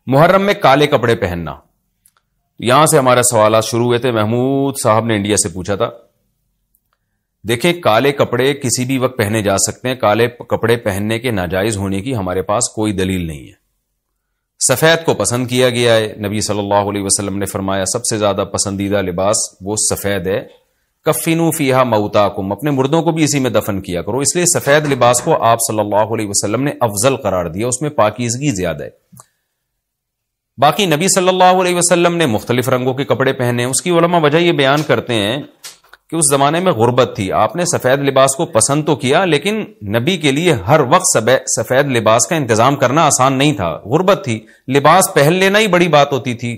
محرم میں کالے کپڑے پہننا، یہاں سے ہمارے سوالات شروع ہوئے تھے. محمود صاحب نے انڈیا سے پوچھا تھا. دیکھیں، کالے کپڑے کسی بھی وقت پہنے جا سکتے ہیں. کالے کپڑے پہننے کے ناجائز ہونے کی ہمارے پاس کوئی دلیل نہیں ہے. سفید کو پسند کیا گیا ہے. نبی صلی اللہ علیہ وسلم نے فرمایا سب سے زیادہ پسندیدہ لباس وہ سفید ہے. کفنوا فیہا موتاکم، اپنے مردوں کو بھی اسی میں دفن کیا کرو. اس لیے سفید لباس کو آپ صلی اللہ علیہ وسلم نے افضل قرار دیا، اس میں پاکیزگی زیادہ ہے. باقی نبی صلی اللہ علیہ وسلم نے مختلف رنگوں کے کپڑے پہنے. اس کی علماء وجہ یہ بیان کرتے ہیں کہ اس زمانے میں غربت تھی. آپ نے سفید لباس کو پسند تو کیا، لیکن نبی کے لیے ہر وقت سفید لباس کا انتظام کرنا آسان نہیں تھا. غربت تھی، لباس پہن لینا ہی بڑی بات ہوتی تھی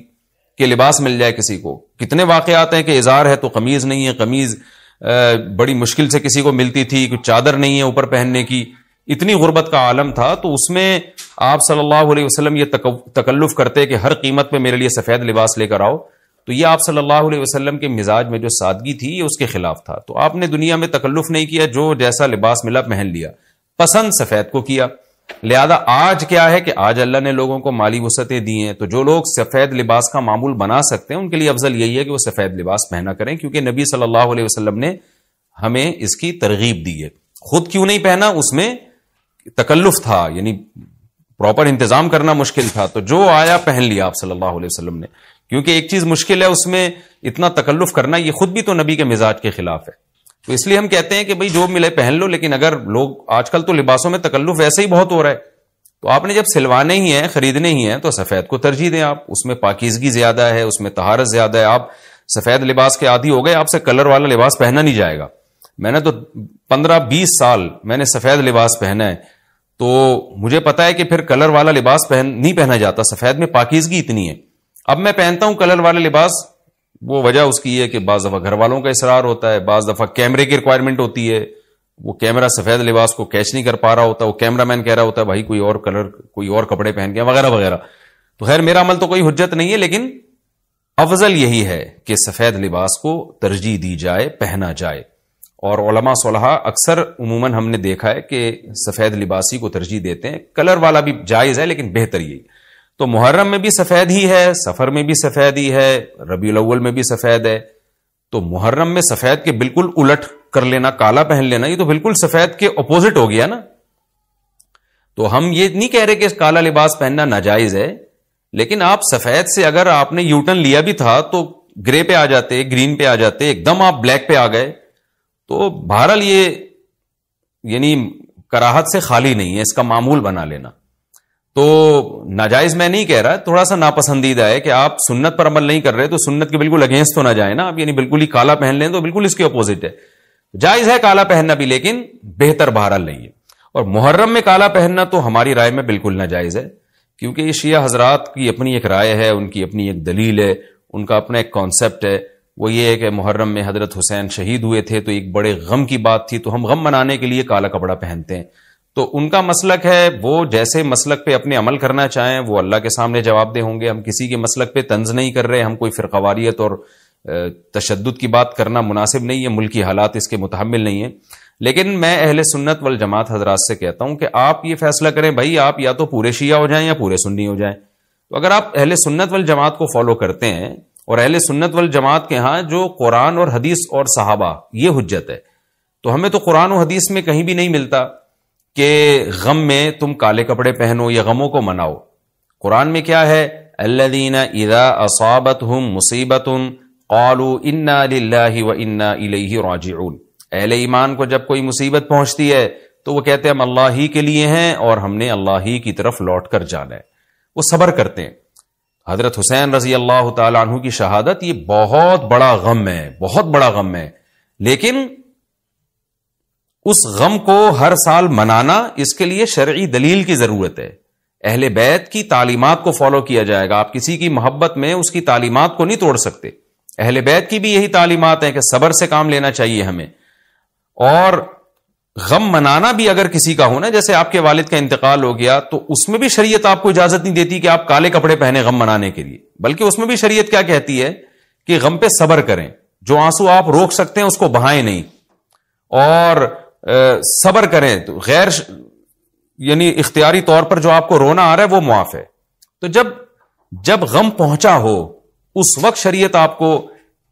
کہ لباس مل جائے کسی کو. کتنے واقعات ہیں کہ ازار ہے تو قمیض نہیں ہے، قمیض بڑی مشکل سے کسی کو ملتی تھی، کچھ چادر نہیں ہے اوپر پہننے کی. اتنی غربت کا عالم تھا، تو اس میں آپ صلی اللہ علیہ وسلم یہ تکلف کرتے کہ ہر قیمت پہ میرے لیے سفید لباس لے کر آؤ. تو یہ آپ صلی اللہ علیہ وسلم کے مزاج میں جو سادگی تھی یہ اس کے خلاف تھا. تو آپ نے دنیا میں تکلف نہیں کیا، جو جیسا لباس ملا پہن لیا. پسند سفید کو کیا. لہذا آج کیا ہے کہ آج اللہ نے لوگوں کو مالی وسعتیں دی ہیں، تو جو لوگ سفید لباس کا معمول بنا سکتے ہیں ان کے لیے افضل یہی ہے کہ وہ سفید لباس پہنا کریں، کیونکہ نبی صلی اللہ علیہ وسلم نے ہمیں اس کی ترغیب دی ہے. خود کیوں نہیں پہنا؟ اس میں تکلف تھا، یعنی پراپر انتظام کرنا مشکل تھا. تو جو آیا پہن لیا آپ صلی اللہ علیہ وسلم نے، کیونکہ ایک چیز مشکل ہے، اس میں اتنا تکلف کرنا یہ خود بھی تو نبی کے مزاج کے خلاف ہے. تو اس لیے ہم کہتے ہیں کہ بھئی جو ملے پہن لو. لیکن اگر لوگ آج کل تو لباسوں میں تکلف ویسے ہی بہت ہو رہا ہے، تو آپ نے جب سلوانے ہی ہیں، خریدنے ہی ہیں، تو سفید کو ترجیح دیں. آپ اس میں پاکیزگی زیادہ ہے، اس میں طہارت زیادہ ہے. آپ سفید لباس کے عادی ہو گئے، آپ سے کلر والا لباس پہنا نہیں جائے گا. میں نے تو 15-20 سال میں نے سفید لباس پہنا ہے، تو مجھے پتا ہے کہ پھر کلر والا لباس نہیں پہنا جاتا. سفید میں پاکیزگی اتنی ہے. اب میں پہنتا ہوں کلر والا لباس، وہ وجہ اس کی ہے کہ بعض دفعہ گھر والوں کا اصرار ہوتا ہے، بعض دفعہ کیمرے کی ریکوائرمنٹ ہوتی ہے، وہ کیمرہ سفید لباس کو کیچ نہیں کر پا رہا ہوتا، وہ کیمرہ مین کہہ رہا ہوتا ہے بھائی کوئی اور کلر، کوئی اور کپڑے پہن کے وغیرہ وغیرہ. تو خیر میرا عمل تو کوئی حجت نہیں ہے، لیکن افضل یہی ہے کہ سفید لباس کو ترجیح دی جائے، پہنا جائے. اور علماء صلحاء اکثر عموماً ہم نے دیکھا ہے کہ سفید لباسی کو ترجیح دیتے ہیں. کلر والا بھی جائز ہے لیکن بہتر یہی. تو محرم میں بھی سفید ہی ہے، سفر میں بھی سفید ہی ہے، ربیع الاول میں بھی سفید ہے. تو محرم میں سفید کے بالکل الٹ کر لینا، کالا پہن لینا، یہ تو بالکل سفید کے اپوزٹ ہو گیا نا. تو ہم یہ نہیں کہہ رہے کہ کالا لباس پہننا ناجائز ہے، لیکن آپ سفید سے اگر آپ نے یوٹرن لیا بھی تھا تو گرے پہ آ جاتے، گرین پہ آ جاتے، ایک دم آپ بلیک پہ آ گئے، تو بہرحال یہ یعنی کراہت سے خالی نہیں ہے. اس کا معمول بنا لینا تو ناجائز میں نہیں کہہ رہا، تھوڑا سا ناپسندیدہ ہے کہ آپ سنت پر عمل نہیں کر رہے تو سنت کے بالکل اگینسٹ تو نہ جائیں نا آپ، یعنی بالکل ہی کالا پہن لیں تو بالکل اس کے اپوزٹ ہے. جائز ہے کالا پہننا بھی، لیکن بہتر بہرحال نہیں ہے. اور محرم میں کالا پہننا تو ہماری رائے میں بالکل ناجائز ہے، کیونکہ یہ شیعہ حضرات کی اپنی ایک رائے ہے، ان کی اپنی ایک دلیل ہے، ان کا اپنا ایک کانسیپٹ ہے. وہ یہ ہے کہ محرم میں حضرت حسین شہید ہوئے تھے تو ایک بڑے غم کی بات تھی، تو ہم غم منانے کے لیے کالا کپڑا پہنتے ہیں. تو ان کا مسلک ہے، وہ جیسے مسلک پہ اپنے عمل کرنا چاہیں وہ اللہ کے سامنے جواب دہ ہوں گے. ہم کسی کے مسلک پہ طنز نہیں کر رہے، ہم کوئی فرقواریت اور تشدد کی بات کرنا مناسب نہیں ہے، ملکی حالات اس کے متحمل نہیں ہیں. لیکن میں اہل سنت والجماعت حضرات سے کہتا ہوں کہ آپ یہ فیصلہ کریں بھائی، آپ یا تو پورے شیعہ ہو جائیں یا پورے سنی ہو جائیں. تو اگر آپ اہل سنت والجماعت کو فالو کرتے ہیں، اور اہل سنت والجماعت کے ہاں جو قرآن اور حدیث اور صحابہ یہ حجت ہے، تو ہمیں تو قرآن و حدیث میں کہیں بھی نہیں ملتا کہ غم میں تم کالے کپڑے پہنو یا غموں کو مناؤ. قرآن میں کیا ہے؟ الذین اذا اصابتہم مصیبۃ قالوا انا للہ وانا الیہ راجعون. اہل ایمان کو جب کوئی مصیبت پہنچتی ہے تو وہ کہتے ہیں ہم اللہ ہی کے لیے ہیں اور ہم نے اللہ ہی کی طرف لوٹ کر جانا ہے. وہ صبر کرتے ہیں. حضرت حسین رضی اللہ تعالی عنہ کی شہادت یہ بہت بڑا غم ہے، بہت بڑا غم ہے، لیکن اس غم کو ہر سال منانا، اس کے لیے شرعی دلیل کی ضرورت ہے. اہل بیت کی تعلیمات کو فالو کیا جائے گا. آپ کسی کی محبت میں اس کی تعلیمات کو نہیں توڑ سکتے. اہل بیت کی بھی یہی تعلیمات ہیں کہ صبر سے کام لینا چاہیے ہمیں. اور غم منانا بھی اگر کسی کا ہونا، جیسے آپ کے والد کا انتقال ہو گیا، تو اس میں بھی شریعت آپ کو اجازت نہیں دیتی کہ آپ کالے کپڑے پہنے غم منانے کے لیے، بلکہ اس میں بھی شریعت کیا کہتی ہے کہ غم پہ صبر کریں. جو آنسو آپ روک سکتے ہیں اس کو بہائیں نہیں، اور صبر کریں. تو غیر یعنی اختیاری طور پر جو آپ کو رونا آ رہا ہے وہ معاف ہے. تو جب جب غم پہنچا ہو اس وقت شریعت آپ کو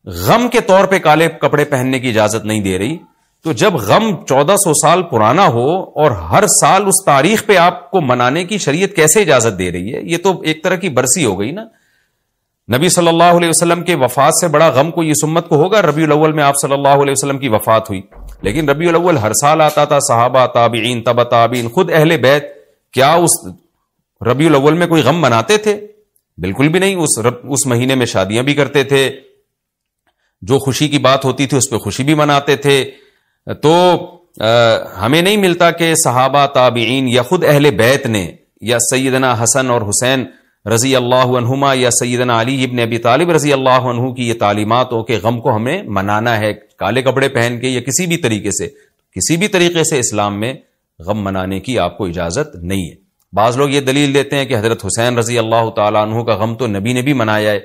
غم کے طور پہ کالے کپڑے پہننے کی اجازت نہیں دے رہی، تو جب غم 1400 سال پرانا ہو اور ہر سال اس تاریخ پہ آپ کو منانے کی شریعت کیسے اجازت دے رہی ہے؟ یہ تو ایک طرح کی برسی ہو گئی نا. نبی صلی اللہ علیہ وسلم کے وفات سے بڑا غم کو اس امت کو ہوگا ربیع الاول میں آپ صلی اللہ علیہ وسلم کی وفات ہوئی، لیکن ربیع الاول ہر سال آتا تھا. صحابہ، تابعین، تبع تابعین، خود اہل بیت کیا اس ربیع الاول میں کوئی غم مناتے تھے؟ بالکل بھی نہیں. اس مہینے میں شادیاں بھی کرتے تھے، جو خوشی کی بات ہوتی تھی اس پہ خوشی بھی مناتے تھے. تو ہمیں نہیں ملتا کہ صحابہ، تابعین یا خود اہل بیت نے یا سیدنا حسن اور حسین رضی اللہ عنہما یا سیدنا علی ابن ابی طالب رضی اللہ عنہ کی یہ تعلیمات ہو کہ غم کو ہمیں منانا ہے کالے کپڑے پہن کے یا کسی بھی طریقے سے اسلام میں غم منانے کی آپ کو اجازت نہیں ہے. بعض لوگ یہ دلیل دیتے ہیں کہ حضرت حسین رضی اللہ تعالیٰ عنہ کا غم تو نبی نے بھی منایا ہے،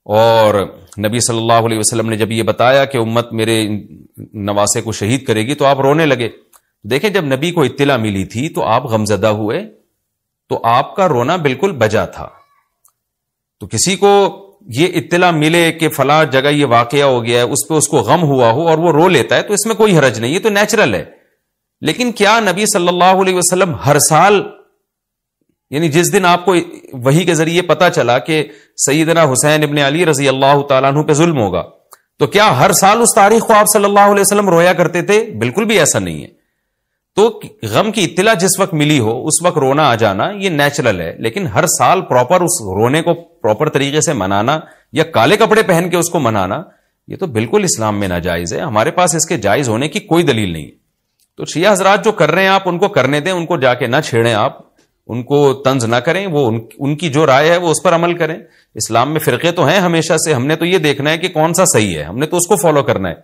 اور نبی صلی اللہ علیہ وسلم نے جب یہ بتایا کہ امت میرے نواسے کو شہید کرے گی تو آپ رونے لگے. دیکھیں جب نبی کو اطلاع ملی تھی تو آپ غمزدہ ہوئے، تو آپ کا رونا بالکل بجا تھا. تو کسی کو یہ اطلاع ملے کہ فلاں جگہ یہ واقعہ ہو گیا ہے، اس پہ اس کو غم ہوا ہو اور وہ رو لیتا ہے تو اس میں کوئی حرج نہیں، یہ تو نیچرل ہے. لیکن کیا نبی صلی اللہ علیہ وسلم ہر سال، یعنی جس دن آپ کو وحی کے ذریعے پتا چلا کہ سیدنا حسین ابن علی رضی اللہ تعالیٰ عنہ پہ ظلم ہوگا، تو کیا ہر سال اس تاریخ کو آپ صلی اللہ علیہ وسلم رویا کرتے تھے؟ بالکل بھی ایسا نہیں ہے. تو غم کی اطلاع جس وقت ملی ہو اس وقت رونا آ جانا یہ نیچرل ہے، لیکن ہر سال پراپر اس رونے کو پراپر طریقے سے منانا یا کالے کپڑے پہن کے اس کو منانا یہ تو بالکل اسلام میں ناجائز ہے. ہمارے پاس اس کے جائز ہونے کی کوئی دلیل نہیں. تو شیعہ حضرات جو کر رہے ہیں آپ ان کو کرنے دیں، ان کو جا کے نہ چھیڑیں، آپ ان کو طنز نہ کریں، وہ ان کی جو رائے ہے وہ اس پر عمل کریں. اسلام میں فرقے تو ہیں ہمیشہ سے، ہم نے تو یہ دیکھنا ہے کہ کون سا صحیح ہے، ہم نے تو اس کو فالو کرنا ہے.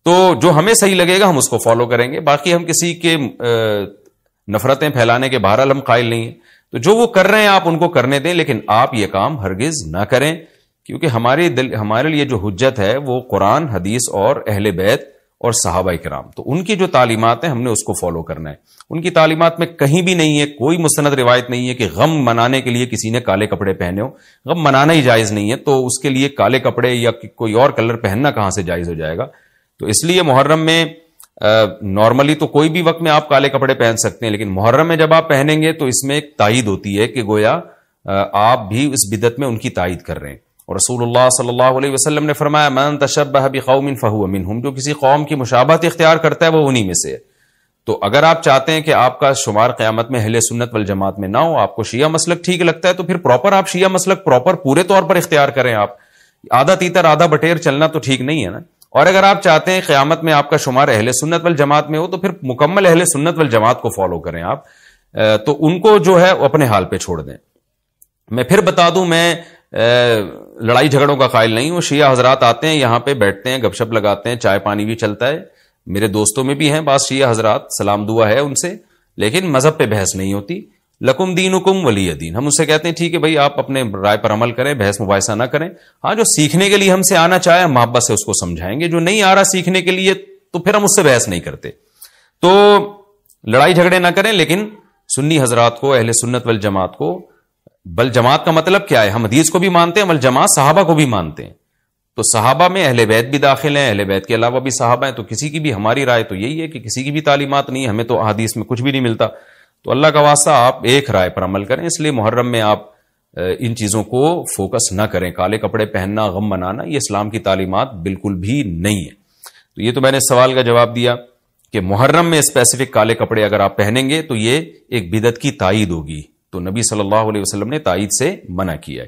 تو جو ہمیں صحیح لگے گا ہم اس کو فالو کریں گے، باقی ہم کسی کے نفرتیں پھیلانے کے بہرحال ہم قائل نہیں ہیں. تو جو وہ کر رہے ہیں آپ ان کو کرنے دیں، لیکن آپ یہ کام ہرگز نہ کریں، کیونکہ ہمارے لیے جو حجت ہے وہ قرآن، حدیث اور اہل بیت اور صحابہ کرام، تو ان کی جو تعلیمات ہیں ہم نے اس کو فالو کرنا ہے. ان کی تعلیمات میں کہیں بھی نہیں ہے، کوئی مستند روایت نہیں ہے کہ غم منانے کے لیے کسی نے کالے کپڑے پہنے ہو. غم منانا ہی جائز نہیں ہے، تو اس کے لیے کالے کپڑے یا کوئی اور کلر پہننا کہاں سے جائز ہو جائے گا؟ تو اس لیے محرم میں نارملی تو کوئی بھی وقت میں آپ کالے کپڑے پہن سکتے ہیں، لیکن محرم میں جب آپ پہنیں گے تو اس میں ایک تائید ہوتی ہے کہ گویا آپ بھی اس بدعت میں ان کی تائید کر رہے ہیں. اور رسول اللہ صلی اللہ علیہ وسلم نے فرمایا من تشبہ بقوم فہو منہم، جو کسی قوم کی مشابہت اختیار کرتا ہے وہ انہی میں سے ہے. تو اگر آپ چاہتے ہیں کہ آپ کا شمار قیامت میں اہل سنت والجماعت میں نہ ہو، آپ کو شیعہ مسلک ٹھیک لگتا ہے، تو پھر پراپر آپ شیعہ مسلک پراپر پورے طور پر اختیار کریں. آپ آدھا تیتر آدھا بٹیر چلنا تو ٹھیک نہیں ہے نا. اور اگر آپ چاہتے ہیں قیامت میں آپ کا شمار اہل سنت والجماعت میں ہو تو پھر مکمل اہل سنت والجماعت کو فالو کریں آپ. تو ان کو جو ہے اپنے حال پہ چھوڑ دیں. میں پھر بتا دوں، میں لڑائی جھگڑوں کا قائل نہیں ہوں. شیعہ حضرات آتے ہیں یہاں پہ بیٹھتے ہیں، گپ شپ لگاتے ہیں، چائے پانی بھی چلتا ہے. میرے دوستوں میں بھی ہیں بعض شیعہ حضرات، سلام دعا ہے ان سے، لیکن مذہب پہ بحث نہیں ہوتی. لکم دینکم ولی دین، ہم ان سے کہتے ہیں ٹھیک ہے بھائی آپ اپنے رائے پر عمل کریں، بحث مباحثہ نہ کریں. ہاں جو سیکھنے کے لیے ہم سے آنا چاہے ہم محبت سے اس کو سمجھائیں گے، جو نہیں آ رہا سیکھنے کے لیے تو پھر ہم اس سے بحث نہیں کرتے. تو لڑائی جھگڑے نہ کریں، لیکن سنی حضرات کو، اہل سنت والجماعت کو، بل جماعت کا مطلب کیا ہے؟ ہم حدیث کو بھی مانتے ہیں، بل جماعت صحابہ کو بھی مانتے ہیں. تو صحابہ میں اہل بیت بھی داخل ہیں، اہل بیت کے علاوہ بھی صحابہ ہیں. تو کسی کی بھی، ہماری رائے تو یہی ہے کہ کسی کی بھی تعلیمات نہیں، ہمیں تو حدیث میں کچھ بھی نہیں ملتا. تو اللہ کا واسطہ آپ ایک رائے پر عمل کریں. اس لیے محرم میں آپ ان چیزوں کو فوکس نہ کریں. کالے کپڑے پہننا، غم منانا، یہ اسلام کی تعلیمات بالکل بھی نہیں ہے. تو یہ تو میں نے سوال کا جواب دیا کہ محرم میں اسپیسیفک کالے کپڑے اگر آپ پہنیں گے تو یہ ایک بدعت کی تائید ہوگی. تو نبی صلی اللہ علیہ وسلم نے تائید سے منع کیا ہے.